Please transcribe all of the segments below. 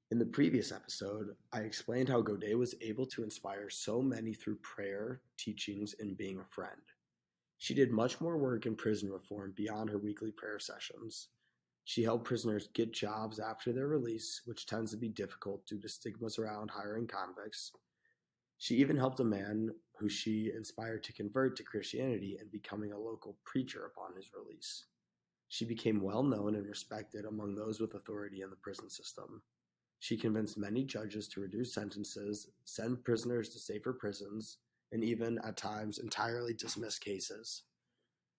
In the previous episode, I explained how Gaudet was able to inspire so many through prayer, teachings, and being a friend. She did much more work in prison reform beyond her weekly prayer sessions. She helped prisoners get jobs after their release, which tends to be difficult due to stigmas around hiring convicts. She even helped a man who she inspired to convert to Christianity and becoming a local preacher upon his release. She became well known and respected among those with authority in the prison system. She convinced many judges to reduce sentences, send prisoners to safer prisons, and even, at times, entirely dismiss cases.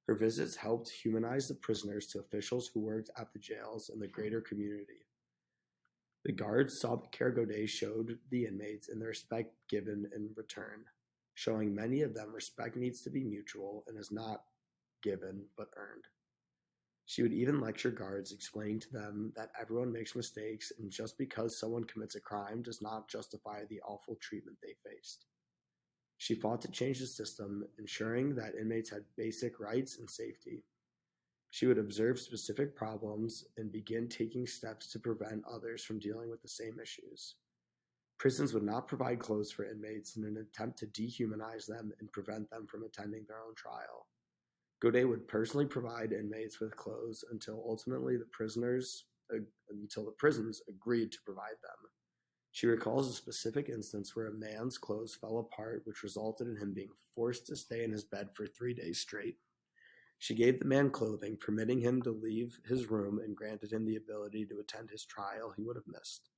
Her visits helped humanize the prisoners to officials who worked at the jails and the greater community. The guards saw the care Gaudet showed the inmates and the respect given in return, showing many of them respect needs to be mutual and is not given but earned. She would even lecture guards, explaining to them that everyone makes mistakes and just because someone commits a crime does not justify the awful treatment they faced. She fought to change the system, ensuring that inmates had basic rights and safety. She would observe specific problems and begin taking steps to prevent others from dealing with the same issues. Prisons would not provide clothes for inmates in an attempt to dehumanize them and prevent them from attending their own trial. Gaudet would personally provide inmates with clothes until the prisons agreed to provide them. She recalls a specific instance where a man's clothes fell apart, which resulted in him being forced to stay in his bed for 3 days straight. She gave the man clothing, permitting him to leave his room, and granted him the ability to attend his trial he would have missed.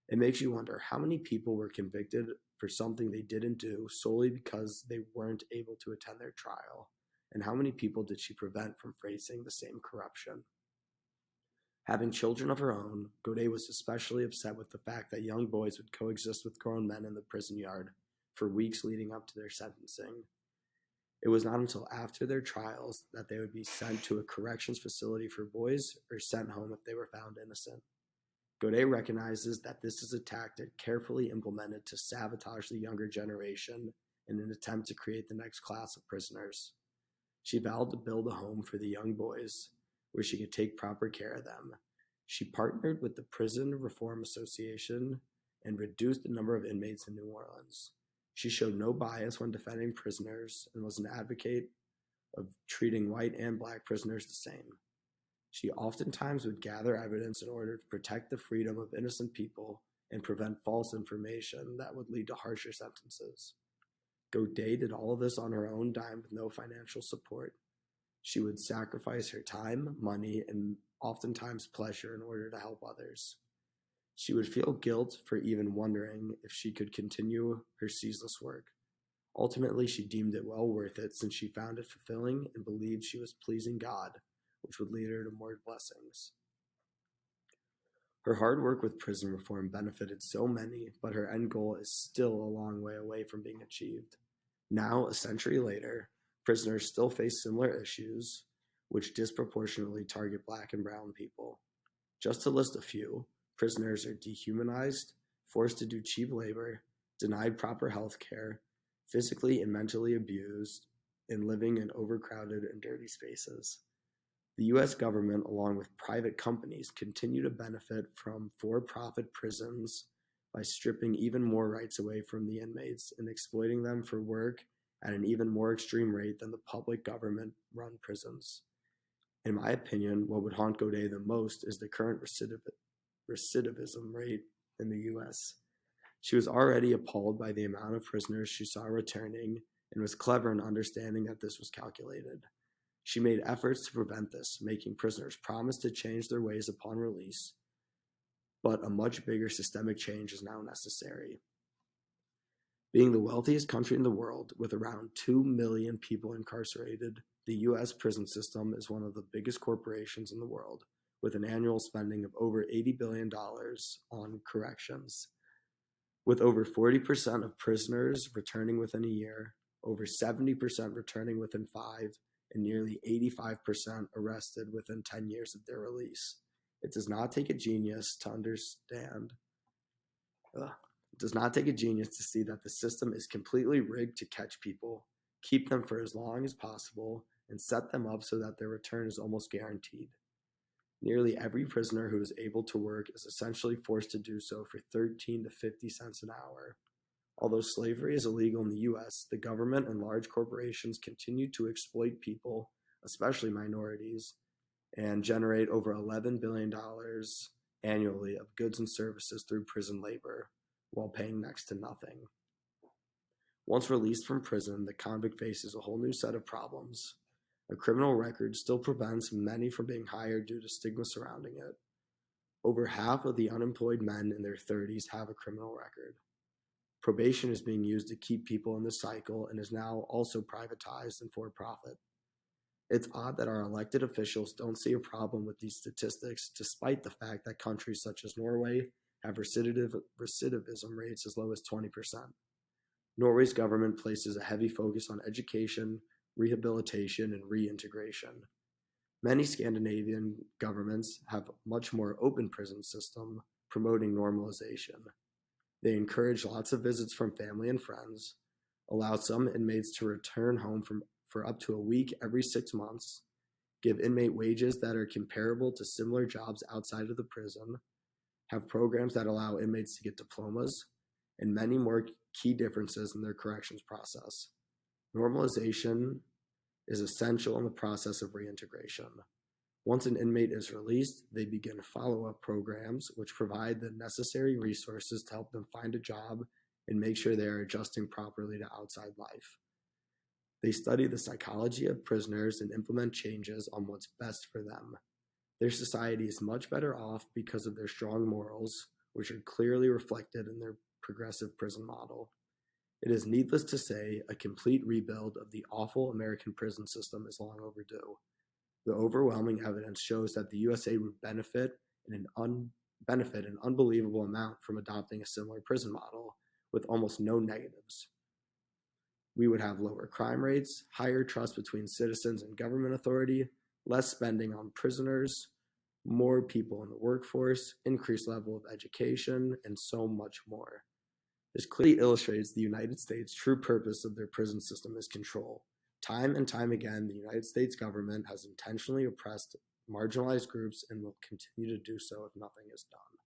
It makes you wonder how many people were convicted for something they didn't do solely because they weren't able to attend their trial, and how many people did she prevent from facing the same corruption? Having children of her own, Gaudet was especially upset with the fact that young boys would coexist with grown men in the prison yard for weeks leading up to their sentencing. It was not until after their trials that they would be sent to a corrections facility for boys or sent home if they were found innocent. Gaudet recognizes that this is a tactic carefully implemented to sabotage the younger generation in an attempt to create the next class of prisoners. She vowed to build a home for the young boys where she could take proper care of them. She partnered with the Prison Reform Association and reduced the number of inmates in New Orleans. She showed no bias when defending prisoners and was an advocate of treating white and black prisoners the same. She oftentimes would gather evidence in order to protect the freedom of innocent people and prevent false information that would lead to harsher sentences. Gaudet did all of this on her own dime with no financial support. She would sacrifice her time, money, and oftentimes pleasure in order to help others. She would feel guilt for even wondering if she could continue her ceaseless work. Ultimately, she deemed it well worth it since she found it fulfilling and believed she was pleasing God, which would lead her to more blessings. Her hard work with prison reform benefited so many, but her end goal is still a long way away from being achieved. Now, a century later, prisoners still face similar issues, which disproportionately target black and brown people. Just to list a few, prisoners are dehumanized, forced to do cheap labor, denied proper health care, physically and mentally abused, and living in overcrowded and dirty spaces. The U.S. government, along with private companies, continue to benefit from for-profit prisons by stripping even more rights away from the inmates and exploiting them for work at an even more extreme rate than the public government-run prisons. In my opinion, what would haunt Gaudet the most is the current recidivism rate in the U.S. She was already appalled by the amount of prisoners she saw returning and was clever in understanding that this was calculated. She made efforts to prevent this, making prisoners promise to change their ways upon release, but a much bigger systemic change is now necessary. Being the wealthiest country in the world, with around 2 million people incarcerated, the U.S. prison system is one of the biggest corporations in the world, with an annual spending of over $80 billion on corrections. With over 40% of prisoners returning within a year, over 70% returning within 5, and nearly 85% arrested within 10 years of their release. It does not take a genius to understand. It does not take a genius to see that the system is completely rigged to catch people, keep them for as long as possible, and set them up so that their return is almost guaranteed. Nearly every prisoner who is able to work is essentially forced to do so for 13 to 50 cents an hour. Although slavery is illegal in the US, the government and large corporations continue to exploit people, especially minorities, and generate over $11 billion annually of goods and services through prison labor, while paying next to nothing. Once released from prison, the convict faces a whole new set of problems. A criminal record still prevents many from being hired due to stigma surrounding it. Over half of the unemployed men in their 30s have a criminal record. Probation is being used to keep people in the cycle and is now also privatized and for profit. It's odd that our elected officials don't see a problem with these statistics, despite the fact that countries such as Norway have recidivism rates as low as 20%. Norway's government places a heavy focus on education, rehabilitation, and reintegration. Many Scandinavian governments have a much more open prison system, promoting normalization. They encourage lots of visits from family and friends, allow some inmates to return home for up to a week every 6 months, give inmate wages that are comparable to similar jobs outside of the prison, have programs that allow inmates to get diplomas, and many more key differences in their corrections process. Normalization is essential in the process of reintegration. Once an inmate is released, they begin follow-up programs which provide the necessary resources to help them find a job and make sure they are adjusting properly to outside life. They study the psychology of prisoners and implement changes on what's best for them. Their society is much better off because of their strong morals, which are clearly reflected in their progressive prison model. It is needless to say, a complete rebuild of the awful American prison system is long overdue. The overwhelming evidence shows that the USA would benefit an unbelievable amount from adopting a similar prison model with almost no negatives. We would have lower crime rates, higher trust between citizens and government authority, less spending on prisoners, more people in the workforce, increased level of education, and so much more. This clearly illustrates the United States' true purpose of their prison system is control. Time and time again, the United States government has intentionally oppressed marginalized groups and will continue to do so if nothing is done.